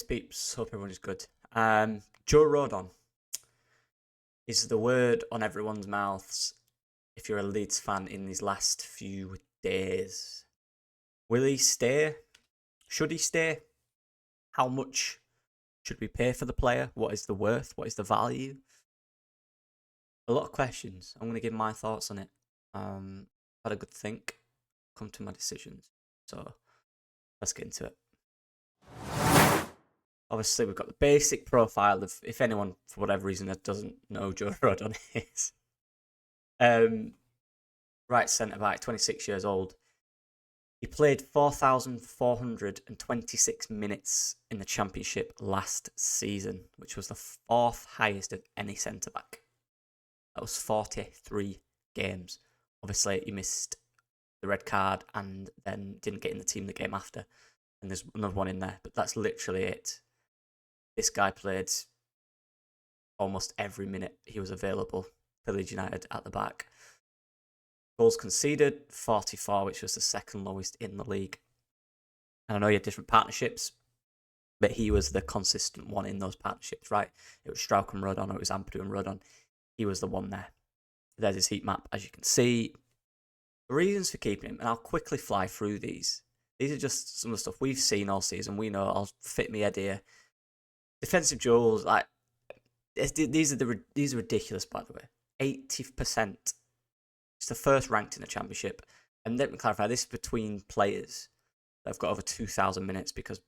peeps. Hope everyone is good. Joe Rodon is the word on everyone's mouths if you're a Leeds fan in these last few days. Will he stay? Should he stay? How much should we pay for the player? What is the worth? What is the value? A lot of questions. I'm going to give my thoughts on it. Had a good think. Come to my decisions. So let's get into it. Obviously, we've got the basic profile of, if anyone, for whatever reason, that doesn't know Joe Rodon is. Right centre back, 26 years old. He played 4,426 minutes in the Championship last season, which was the fourth highest of any centre back. That was 43 games. Obviously, he missed the red card and then didn't get in the team the game after. And there's another one in there, but that's literally it. This guy played almost every minute he was available for Leeds United at the back. Goals conceded, 44, which was the second lowest in the league. And I know he had different partnerships, but he was the consistent one in those partnerships, right? It was Strauch and Rodon, or it was Ampadu and Rodon. He was the one there. There's his heat map, as you can see. The reasons for keeping him, and I'll quickly fly through these. These are just some of the stuff we've seen all season. We know, I'll fit me head here. Defensive duels, like these are ridiculous, by the way. 80%. It's the first ranked in the Championship. And let me clarify, this is between players that have got over 2,000 minutes, because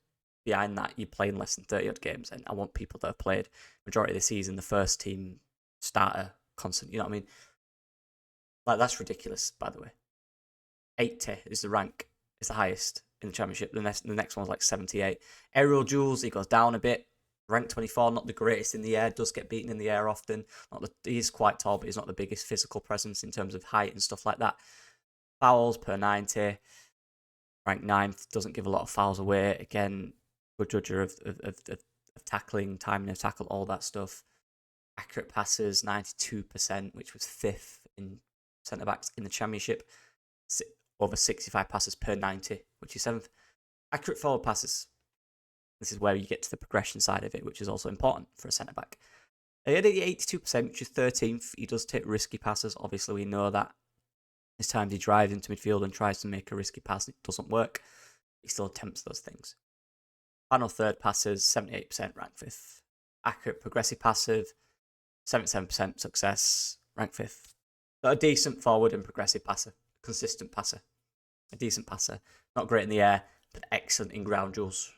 behind that, you're playing less than 30 odd games. And I want people that have played majority of the season, the first team starter, constant, you know what I mean? Like, that's ridiculous, by the way. 80 is the rank, is the highest in the Championship. The next one's like 78. Aerial duels, he goes down a bit. Rank 24, not the greatest in the air, does get beaten in the air often. He is quite tall, but he's not the biggest physical presence in terms of height and stuff like that. Fouls per 90. Rank 9th, doesn't give a lot of fouls away. Again, good judger of tackling, timing of tackle, all that stuff. Accurate passes, 92%, which was 5th in centre-backs in the Championship. Over 65 passes per 90, which is 7th. Accurate forward passes. This is where you get to the progression side of it, which is also important for a centre-back. He had 82%, which is 13th. He does take risky passes. Obviously, we know that. There's times he drives into midfield and tries to make a risky pass and it doesn't work. He still attempts those things. Final third passes, 78%, rank 5th. Accurate progressive passive, 77% success, rank 5th. But a decent forward and progressive passer. Consistent passer. A decent passer. Not great in the air, but excellent in ground duels.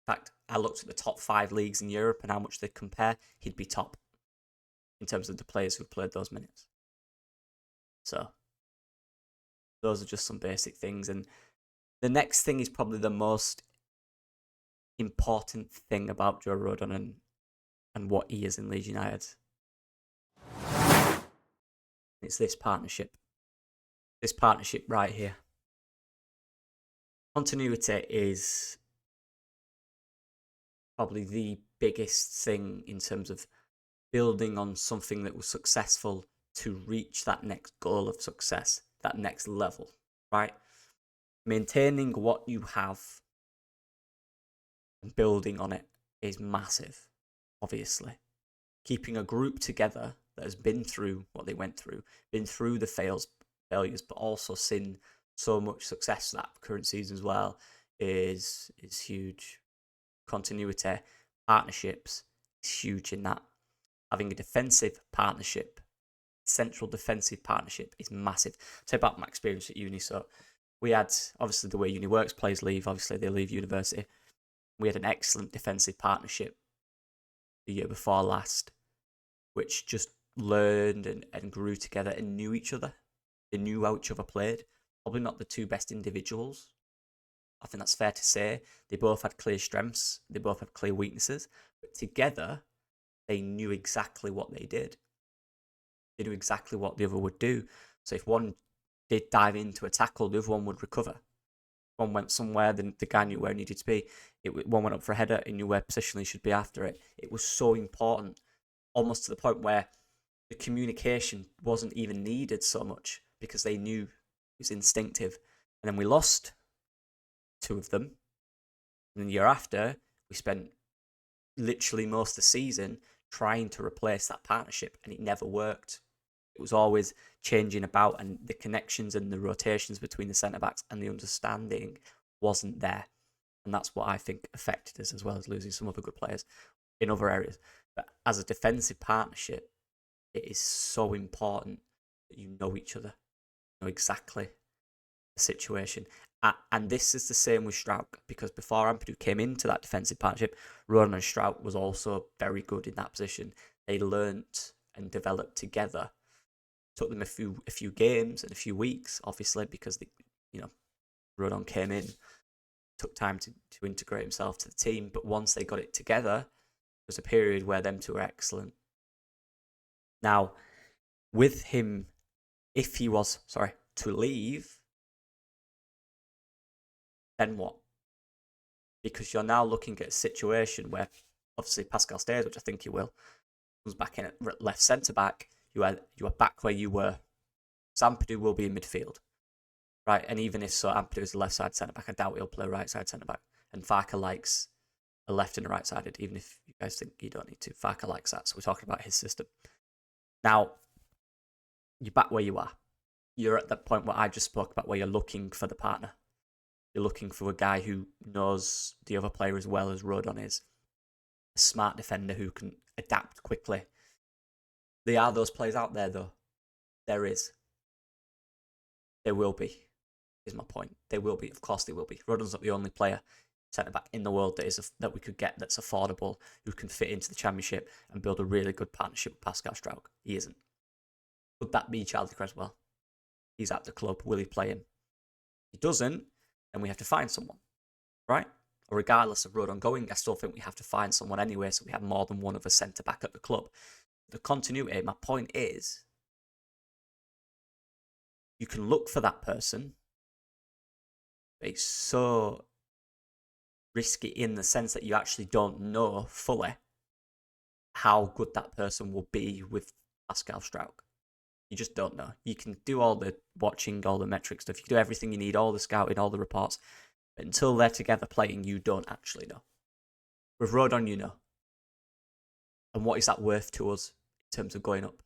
In fact, I looked at the top 5 leagues in Europe and how much they compare. He'd be top in terms of the players who've played those minutes. So, those are just some basic things. And the next thing is probably the most important thing about Joe Rodon and what he is in Leeds United. It's this partnership. This partnership right here. Continuity is probably the biggest thing in terms of building on something that was successful to reach that next goal of success, that next level, right? Maintaining what you have and building on it is massive, obviously. Keeping a group together that has been through what they went through, been through the failures, but also seen so much success that current season as well, is huge. Continuity, partnerships is huge in that. Having a defensive partnership, central defensive partnership, is massive. I'll tell you about my experience at uni. So we had, obviously the way uni works, players leave, obviously they leave university. We had an excellent defensive partnership the year before last, which just learned and grew together and knew each other. They knew how each other played. Probably not the two best individuals. I think that's fair to say. They both had clear strengths. They both had clear weaknesses. But together, they knew exactly what they did. They knew exactly what the other would do. So if one did dive into a tackle, the other one would recover. One went somewhere, the guy knew where he needed to be. One went up for a header, he knew where positionally he should be after it. It was so important, almost to the point where the communication wasn't even needed so much because they knew it was instinctive. And then we lost 2 of them. And then the year after, we spent literally most of the season trying to replace that partnership, and it never worked. It was always changing about, and the connections and the rotations between the centre backs and the understanding wasn't there. And that's what I think affected us, as well as losing some other good players in other areas. But as a defensive partnership, it is so important that you know each other, know exactly the situation. And this is the same with Strauch, because before Ampadu came into that defensive partnership, Rodon and Strauch was also very good in that position. They learnt and developed together. Took them a few games and a few weeks, obviously, because Rodon came in, took time to integrate himself to the team. But once they got it together, there was a period where them two were excellent. Now, with him, if he was to leave, then what? Because you're now looking at a situation where obviously Pascal stays, which I think he will, comes back in at left centre back. You are back where you were. Ampadu will be in midfield, right? And even if Ampadu is a left side centre back, I doubt he'll play right side centre back. And Farke likes a left and a right sided, even if you guys think you don't need to. Farke likes that, so we're talking about his system. Now, you're back where you are. You're at that point where I just spoke about, where you're looking for the partner. You're looking for a guy who knows the other player as well as Rodon is. A smart defender who can adapt quickly. There are those players out there, though. There is. There will be, is my point. There will be. Of course there will be. Rodon's not the only player, centre-back in the world that we could get that's affordable, who can fit into the Championship and build a really good partnership with Pascal Strauch. He isn't. Could that be Charlie Creswell? He's at the club. Will he play him? He doesn't, then we have to find someone, right? Or regardless of Rodon going, I still think we have to find someone anyway, so we have more than one of a centre-back at the club. The continuity, my point is, you can look for that person, but it's so risky in the sense that you actually don't know fully how good that person will be with Pascal Strauch. You just don't know. You can do all the watching, all the metric stuff. You can do everything you need, all the scouting, all the reports. But until they're together playing, you don't actually know. With Rodon, you know. And what is that worth to us in terms of going up?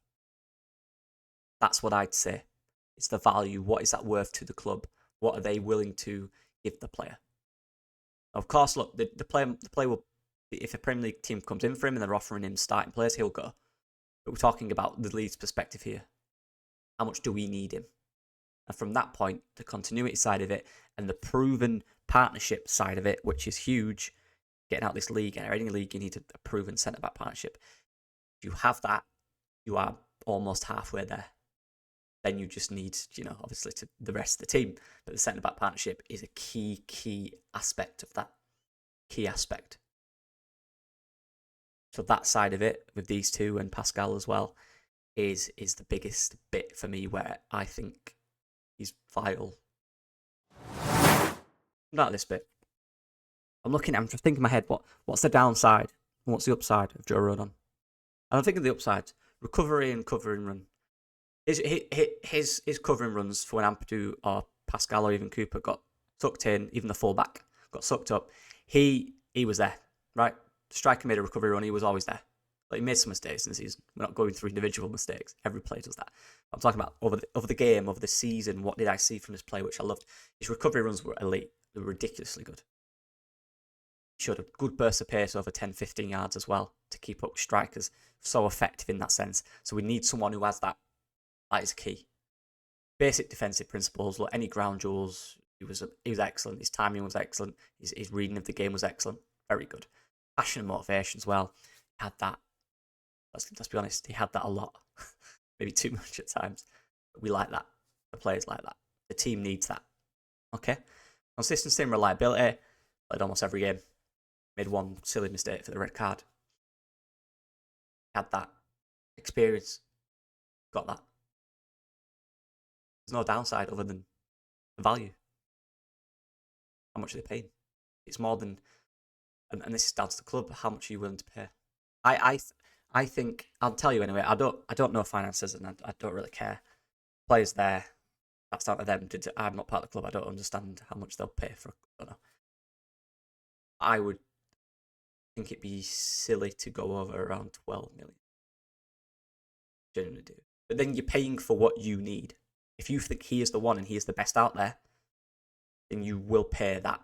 That's what I'd say. It's the value. What is that worth to the club? What are they willing to give the player? Of course, look, the player will, if a Premier League team comes in for him and they're offering him starting players, he'll go. But we're talking about the Leeds perspective here. How much do we need him? And from that point, the continuity side of it and the proven partnership side of it, which is huge, getting out this league, or any league, you need a proven centre-back partnership. If you have that, you are almost halfway there. Then you just need, obviously to the rest of the team. But the centre-back partnership is a key aspect of that. Key aspect. So that side of it, with these two and Pascal as well, is the biggest bit for me, where I think he's vital. Not this bit. I'm just thinking in my head, what's the downside and what's the upside of Joe Rodon? And I'm thinking the upside, recovery and covering run. His covering runs for when Ampadu or Pascal or even Cooper got sucked in, even the fullback got sucked up, he was there, right? The striker made a recovery run, he was always there. Like, he made some mistakes in the season. We're not going through individual mistakes. Every player does that. I'm talking about over the game, over the season, what did I see from his play, which I loved. His recovery runs were elite. They were ridiculously good. He showed a good burst of pace over 10, 15 yards as well to keep up with strikers. So effective in that sense. So we need someone who has that. That is key. Basic defensive principles, like any ground jewels, he was excellent. His timing was excellent. His reading of the game was excellent. Very good. Passion and motivation as well. He had that. Let's be honest, he had that a lot. Maybe too much at times. But we like that. The players like that. The team needs that. Okay? Consistency and reliability. Played almost every game. Made one silly mistake for the red card. Had that. Experience. Got that. There's no downside other than the value. How much are they paying? It's more than, and this is down to the club. How much are you willing to pay? I think, I'll tell you anyway. I don't know finances, and I don't really care. Players there, that's down to them. I'm not part of the club. I don't understand how much they'll pay for. I don't know. I would think it'd be silly to go over around 12 million. Genuinely do. But then you're paying for what you need. If you think he is the one and he is the best out there, then you will pay that.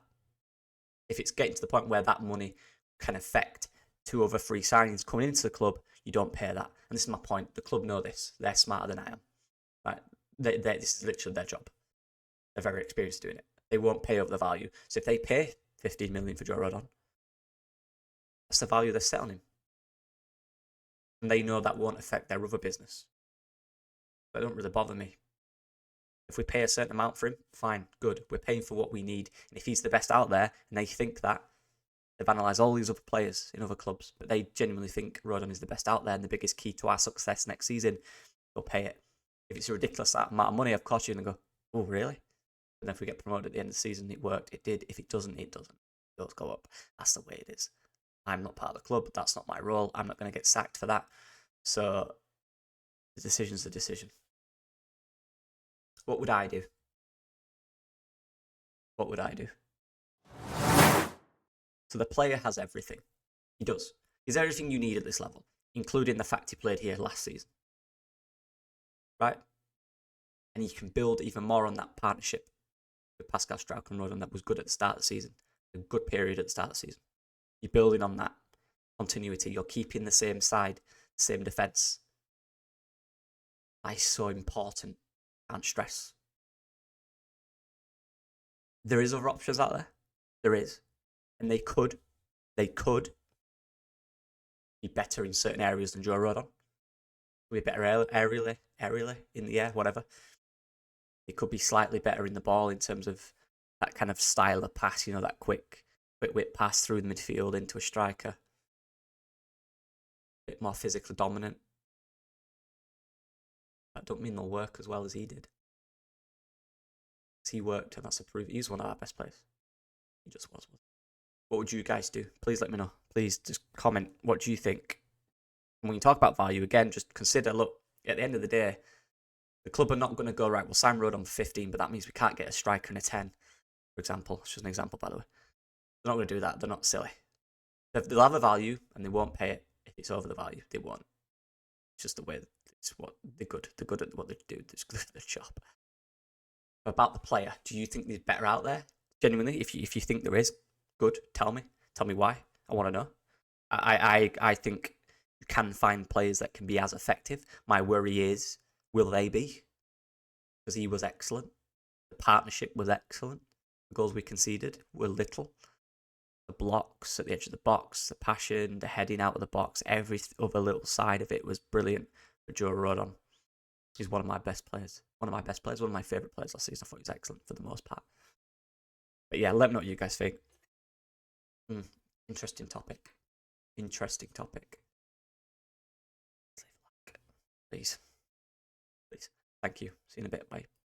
If it's getting to the point where that money can affect 2 other free signings coming into the club, you don't pay that. And this is my point. The club know this. They're smarter than I am. Right? This is literally their job. They're very experienced doing it. They won't pay over the value. So if they pay 15 million for Joe Rodon, that's the value they're selling him. And they know that won't affect their other business. But it don't really bother me. If we pay a certain amount for him, fine, good. We're paying for what we need. And if he's the best out there, and they think that, they've analysed all these other players in other clubs, but they genuinely think Rodon is the best out there and the biggest key to our success next season, they'll pay it. If it's a ridiculous amount of money, of course you're going to go, oh, really? And then if we get promoted at the end of the season, it worked, it did. If it doesn't, it doesn't. Those go up. That's the way it is. I'm not part of the club. That's not my role. I'm not going to get sacked for that. So the decision's the decision. What would I do? What would I do? So the player has everything. He does. He's everything you need at this level, including the fact he played here last season. Right? And you can build even more on that partnership with Pascal Struijk and Rodon that was good at the start of the season. A good period at the start of the season. You're building on that continuity. You're keeping the same side, the same defence. That is so important. Can't stress. There is other options out there. There is. And they could be better in certain areas than Joe Rodon. Be better aerially in the air, whatever. They could be slightly better in the ball in terms of that kind of style of pass, that quick whip pass through the midfield into a striker. A bit more physically dominant. That don't mean they'll work as well as he did. He worked, and that's a proof. He's one of our best players. He just was. What would you guys do? Please let me know. Please just comment. What do you think? And when you talk about value, again, just consider, look, at the end of the day, the club are not going to go, right, we'll sign Rodon for 15, but that means we can't get a striker and a 10, for example. It's just an example, by the way. They're not going to do that. They're not silly. They'll have a value, and they won't pay it if it's over the value. They won't. It's just the way it's what they're good. They're good at what they do. They're good at their job. About the player, do you think there's better out there? Genuinely, if you think there is, good. Tell me why. I want to know. I think you can find players that can be as effective. My worry is, will they be? Because he was excellent. The partnership was excellent. The goals we conceded were little. The blocks at the edge of the box, the passion, the heading out of the box, every other little side of it was brilliant for Joe Rodon. He's one of my best players. One of my favourite players last season. I thought he was excellent for the most part. But yeah, let me know what you guys think. Interesting topic. Please. Thank you. See you in a bit. Bye.